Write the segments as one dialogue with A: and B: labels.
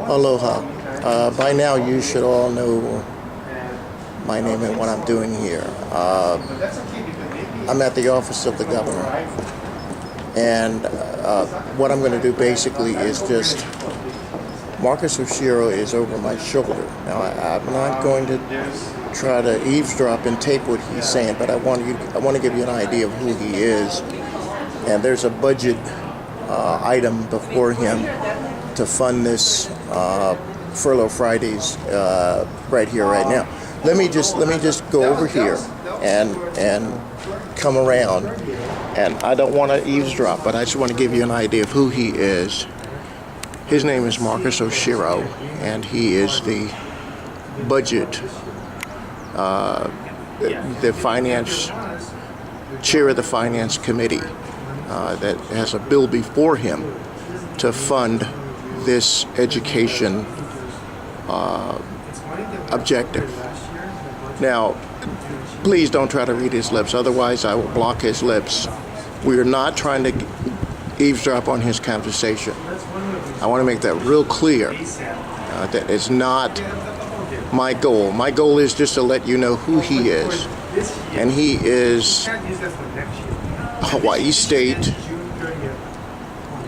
A: Aloha. By now you should all know my name and what I'm doing here. I'm at the office of the governor, and what I'm going to do basically is just, Marcus Oshiro is over my shoulder. Now I'm not going to try to eavesdrop and take what he's saying, but I want to give you an idea of who he is. And there's a budget item before him to fund this Furlough Fridays right here, right now. Let me just go over here and come around. And I don't want to eavesdrop, but I just want to give you an idea of who he is. His name is Marcus Oshiro, and he is the budget, the finance chair of the finance committee that has a bill before him to fund this education objective. Now, please don't try to read his lips, otherwise I will block his lips. We are not trying to eavesdrop on his conversation. I want to make that real clear. That it's not my goal. My goal is just to let you know who he is. And he is Hawaii State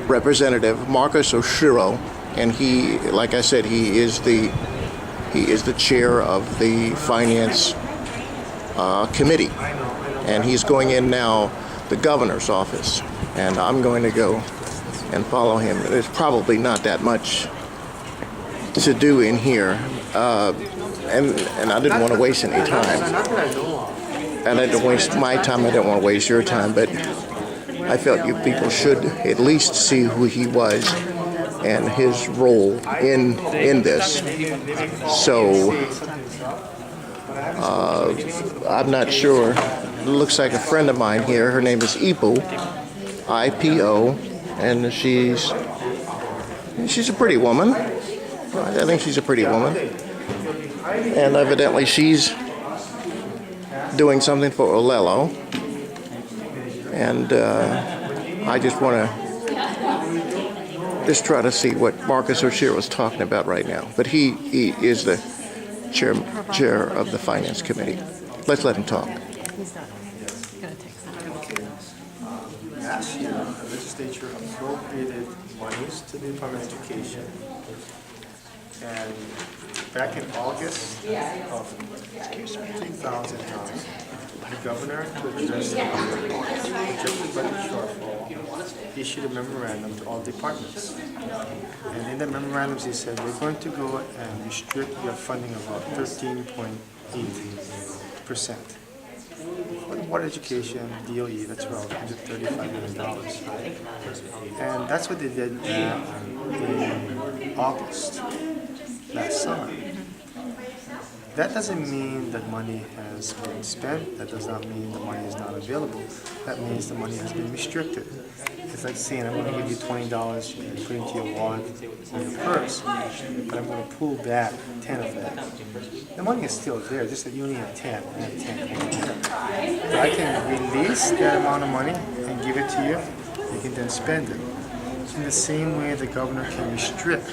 A: Representative Marcus Oshiro, and he, like I said, he is the chair of the finance committee, and he's going in now the governor's office, and I'm going to go and follow him. There's probably not that much to do in here, and I didn't want to waste any time. And I didn't waste my time. I didn't want to waste your time, but I felt you people should at least see who he was and his role in this. So I'm not sure. It looks like a friend of mine here. Her name is Ipo, I-P-O, and she's a pretty woman. I think she's a pretty woman, and evidently she's doing something for Olelo, and I just want to try to see what Marcus Oshiro is talking about right now. But he is the chair of the finance committee. Let's let him talk.
B: Last year, the legislature appropriated monies to the Department of Education, and back in August of 2009, the governor, to address the projected budget shortfall, issued a memorandum to all departments. And in the memorandums, he said, we're going to go and restrict your funding of about 13.8%. For the water education, DOE, that's around $135 million. And that's what they did in August, last summer. That doesn't mean that money has been spent. That does not mean the money is not available. That means the money has been restricted. It's like saying, I'm going to give you $20 and put it into your wallet or your purse, but I'm going to pull back 10 of that. The money is still there, just that you only have 10. I have 10. So I can release that amount of money and give it to you. You can then spend it. In the same way, the governor can restrict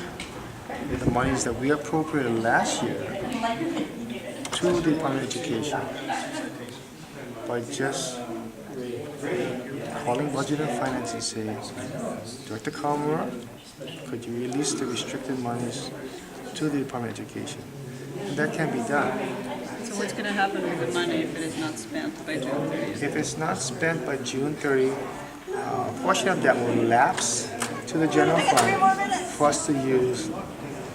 B: the monies that we appropriated last year to the Department of Education by just calling Budget and Finance and saying, Director Kamura, could you release the restricted monies to the Department of Education? And that can be done.
C: So what's going to happen with the money if it is not spent by June 30th?
B: If it's not spent by June 30th, a portion of that will lapse to the general fund for us to use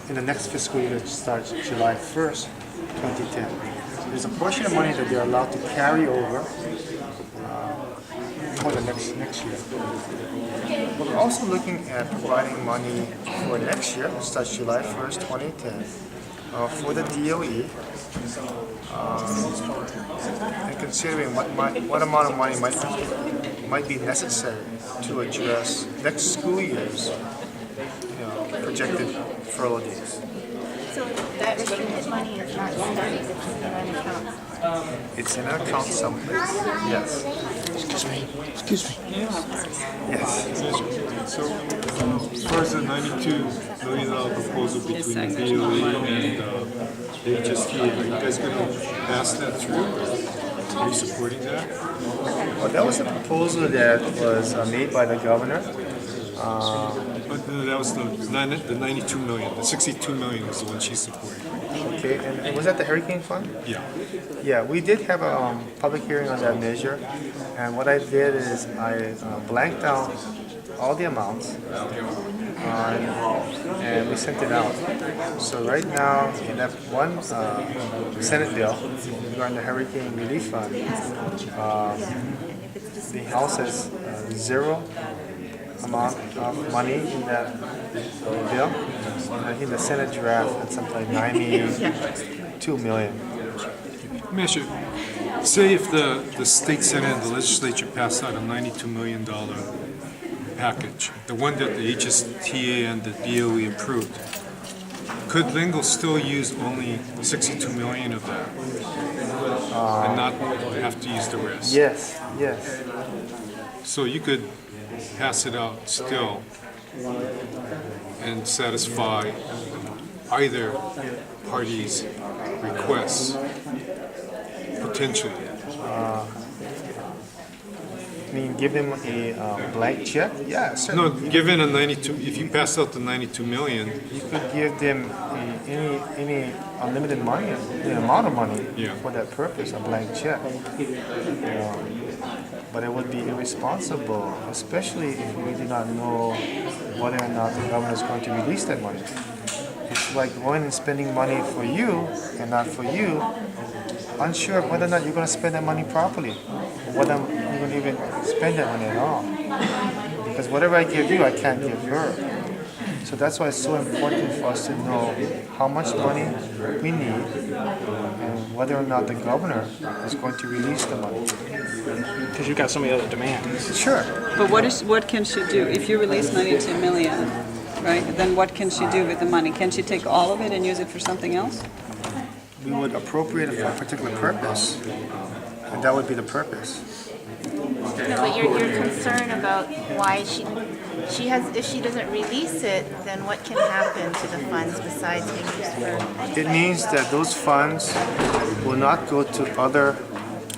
B: in the next fiscal year that starts July 1st, 2010. There's a portion of money that they're allowed to carry over for the next year. But we're also looking at providing money for next year, which starts July 1st, 2010, for the DOE, and considering what amount of money might be necessary to address next school year's projected furlough days.
D: So that restricted money is not started, it's in an account?
B: It's in an account someplace, yes.
A: Excuse me.
B: Yes.
E: So, as far as the $92 million proposal between the DOE and the HSTA, are you guys going to pass that through? Are you supporting that?
B: Well, that was a proposal that was made by the governor.
E: But that was the 92 million. The 62 million was the one she's supporting.
B: Okay, and was that the hurricane fund?
E: Yeah.
B: Yeah, we did have a public hearing on that measure, and what I did is I blanked out all the amounts, and we sent it out. So right now, in that one Senate bill regarding the hurricane relief fund, the House has zero amount of money in that bill. And I think the Senate draft had something like 92 million.
E: Let me ask you, say if the state senate and the legislature passed out a $92 million package, the one that the HSTA and the DOE approved, could Lingle still use only 62 million of that and not have to use the rest?
B: Yes, yes.
E: So you could pass it out still and satisfy either party's requests potentially.
B: I mean, give them a blank check? Yeah,
E: No,
B: certainly.
E: given a 92, if you pass out the 92 million,
B: You could give them any unlimited money, the amount of money
E: Yeah.
B: for that purpose, a blank check. But it would be irresponsible, especially if we do not know whether or not the government is going to release that money. It's like going and spending money for you and not for you, unsure of whether or not you're going to spend that money properly, or whether you're going to even spend that money at all. Because whatever I give you, I can't give her. So that's why it's so important for us to know how much money we need and whether or not the governor is going to release the money.
F: Because you've got so many other demands.
B: Sure.
C: But what can she do? If you release 92 million, right, then what can she do with the money? Can she take all of it and use it for something else?
B: We would appropriate it for a particular purpose, and that would be the purpose.
D: No, but you're concerned about why she has, if she doesn't release it, then what can happen to the funds besides being used for?
B: It means that those funds will not go to other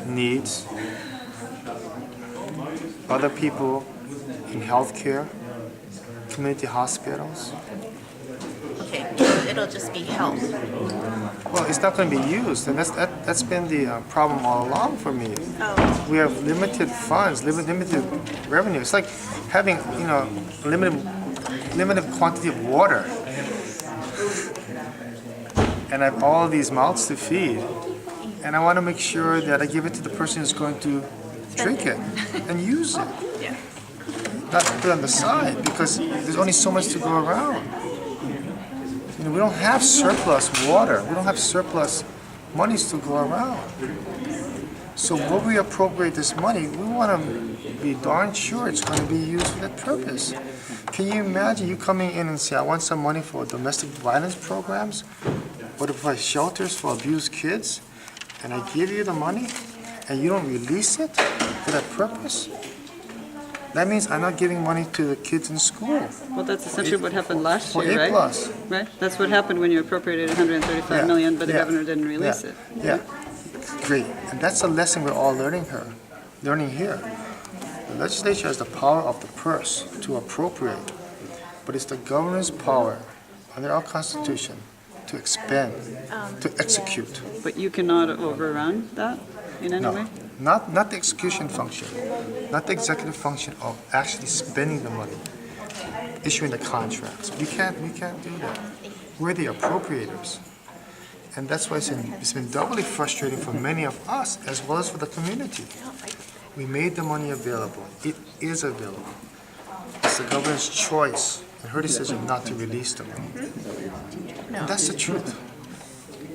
B: needs, other people in healthcare, community hospitals.
D: Okay, it'll just be help.
B: Well, it's not going to be used, and that's been the problem all along for me.
D: Oh,
B: We have limited funds, limited revenue. It's like having, limited quantity of water, and I have all these mouths to feed, and I want to make sure that I give it to the person who's going to drink it and use it,
D: yeah.
B: not put it on the side, because there's only so much to go around. We don't have surplus water. We don't have surplus monies to go around. So when we appropriate this money, we want to be darn sure it's going to be used for that purpose. Can you imagine you coming in and say, I want some money for domestic violence programs or to provide shelters for abused kids, and I give you the money and you don't release it for that purpose? That means I'm not giving money to the kids in school.
C: Well, that's essentially what happened last
B: For
C: year,
B: A
C: right?
B: plus.
C: Right? That's what happened when you appropriated 135
B: Yeah.
C: million, but the
B: Yeah.
C: governor didn't release
B: Yeah.
C: it.
B: Yeah, great. And that's a lesson we're all learning here. The legislature has the power of the purse to appropriate, but it's the governor's power under our Constitution to expend, to execute.
C: But you cannot overrun that in any way?
B: No, not the execution function, not the executive function of actually spending the money, issuing the contracts. We can't do that. We're the appropriators. And that's why it's been doubly frustrating for many of us as well as for the community. We made the money available. It is available. It's the governor's choice and her decision not to release the money. And that's the truth.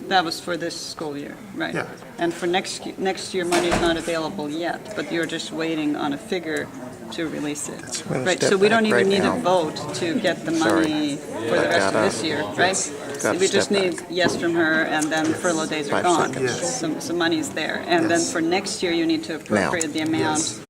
C: That was for this school year, right?
B: Yeah.
C: And for next year, money is not available yet, but you're just waiting on a figure to release it.
A: I'm gonna
C: Right,
A: step
C: so we don't
A: back
C: even
A: right
C: need
A: now.
C: a vote to get the
A: Sorry.
C: money for the rest of this year, right? So
A: Gotta
C: we just
A: step
C: need yes from her, and then furlough days are
A: 5
C: gone.
A: seconds.
B: Yes.
C: So money's there. And then
A: Yes.
C: for next year, you need to appropriate the amount
A: Yes.